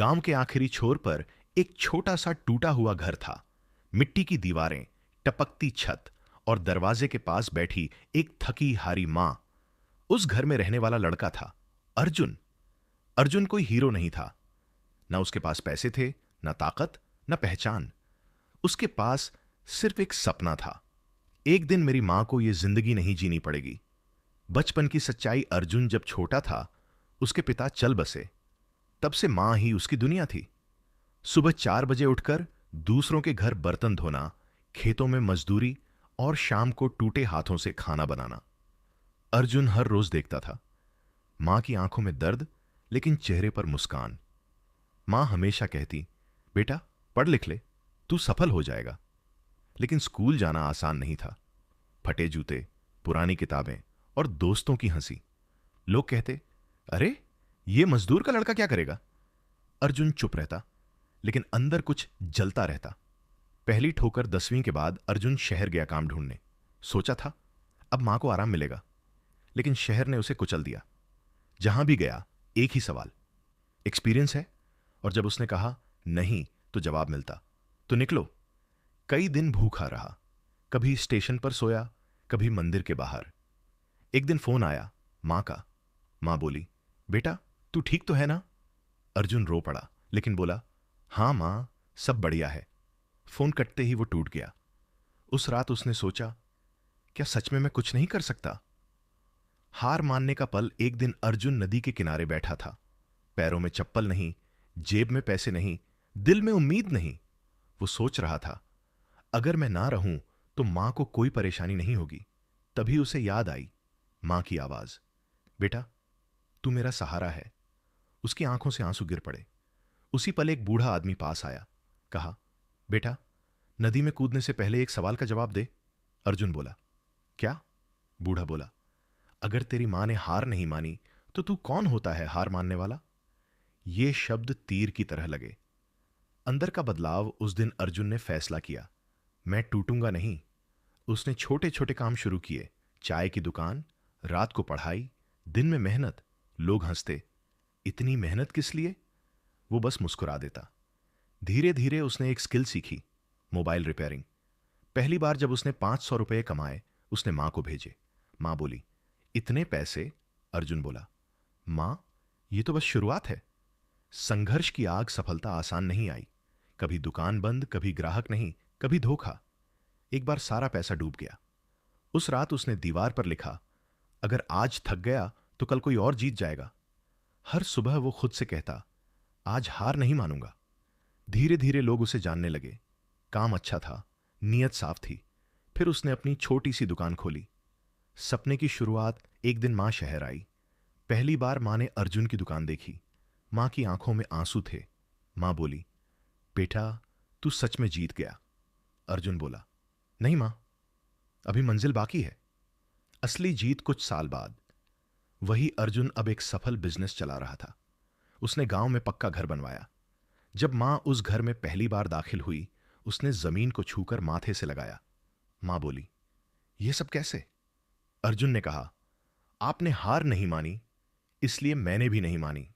गांव के आखिरी छोर पर एक छोटा सा टूटा हुआ घर था। मिट्टी की दीवारें, टपकती छत और दरवाजे के पास बैठी एक थकी हारी मां। उस घर में रहने वाला लड़का था अर्जुन। अर्जुन कोई हीरो नहीं था। ना उसके पास पैसे थे, ना ताकत, ना पहचान। उसके पास सिर्फ एक सपना था। एक दिन मेरी मां को यह जिंदगी नहीं जीनी पड़ेगी। बचपन की सच्चाई, अर्जुन जब छोटा था उसके पिता चल बसे। तब से मां ही उसकी दुनिया थी। सुबह 4 बजे उठकर दूसरों के घर बर्तन धोना, खेतों में मजदूरी और शाम को टूटे हाथों से खाना बनाना। अर्जुन हर रोज देखता था मां की आंखों में दर्द, लेकिन चेहरे पर मुस्कान। मां हमेशा कहती, बेटा पढ़ लिख ले, तू सफल हो जाएगा। लेकिन स्कूल जाना आसान नहीं था। फटे जूते, पुरानी किताबें और दोस्तों की हंसी। लोग कहते, अरे ये मजदूर का लड़का क्या करेगा। अर्जुन चुप रहता, लेकिन अंदर कुछ जलता रहता। पहली ठोकर 10वीं के बाद अर्जुन शहर गया काम ढूंढने। सोचा था अब मां को आराम मिलेगा, लेकिन शहर ने उसे कुचल दिया। जहां भी गया एक ही सवाल, एक्सपीरियंस है। और जब उसने कहा नहीं तो जवाब मिलता, तो निकलो। कई दिन भूखा रहा, कभी स्टेशन पर सोया, कभी मंदिर के बाहर। एक दिन फोन आया मां का। मां बोली, बेटा तू ठीक तो है ना। अर्जुन रो पड़ा, लेकिन बोला, हां मां, सब बढ़िया है। फोन कटते ही वो टूट गया। उस रात उसने सोचा, क्या सच में मैं कुछ नहीं कर सकता। हार मानने का पल। एक दिन अर्जुन नदी के किनारे बैठा था। पैरों में चप्पल नहीं, जेब में पैसे नहीं, दिल में उम्मीद नहीं। वो सोच रहा था, अगर मैं ना रहूं तो मां को कोई परेशानी नहीं होगी। तभी उसे याद आई मां की आवाज, बेटा तू मेरा सहारा है। उसकी आंखों से आंसू गिर पड़े। उसी पल एक बूढ़ा आदमी पास आया, कहा, बेटा नदी में कूदने से पहले एक सवाल का जवाब दे। अर्जुन बोला, क्या। बूढ़ा बोला, अगर तेरी मां ने हार नहीं मानी तो तू कौन होता है हार मानने वाला। ये शब्द तीर की तरह लगे। अंदर का बदलाव। उस दिन अर्जुन ने फैसला किया, मैं टूटूंगा नहीं। उसने छोटे छोटे काम शुरू किए। चाय की दुकान, रात को पढ़ाई, दिन में मेहनत। लोग हंसते, इतनी मेहनत किस लिए। वो बस मुस्कुरा देता। धीरे धीरे उसने एक स्किल सीखी, मोबाइल रिपेयरिंग। पहली बार जब उसने 500 रुपये कमाए, उसने मां को भेजे। मां बोली, इतने पैसे। अर्जुन बोला, मां ये तो बस शुरुआत है। संघर्ष की आग। सफलता आसान नहीं आई। कभी दुकान बंद, कभी ग्राहक नहीं, कभी धोखा। एक बार सारा पैसा डूब गया। उस रात उसने दीवार पर लिखा, अगर आज थक गया तो कल कोई और जीत जाएगा। हर सुबह वो खुद से कहता, आज हार नहीं मानूंगा। धीरे धीरे लोग उसे जानने लगे। काम अच्छा था, नीयत साफ थी। फिर उसने अपनी छोटी सी दुकान खोली। सपने की शुरुआत। एक दिन मां शहर आई। पहली बार मां ने अर्जुन की दुकान देखी। मां की आंखों में आंसू थे। मां बोली, बेटा तू सच में जीत गया। अर्जुन बोला, नहीं मां, अभी मंजिल बाकी है। असली जीत कुछ साल बाद। वही अर्जुन अब एक सफल बिजनेस चला रहा था। उसने गांव में पक्का घर बनवाया। जब मां उस घर में पहली बार दाखिल हुई, उसने जमीन को छूकर माथे से लगाया। मां बोली, यह सब कैसे। अर्जुन ने कहा, आपने हार नहीं मानी, इसलिए मैंने भी नहीं मानी।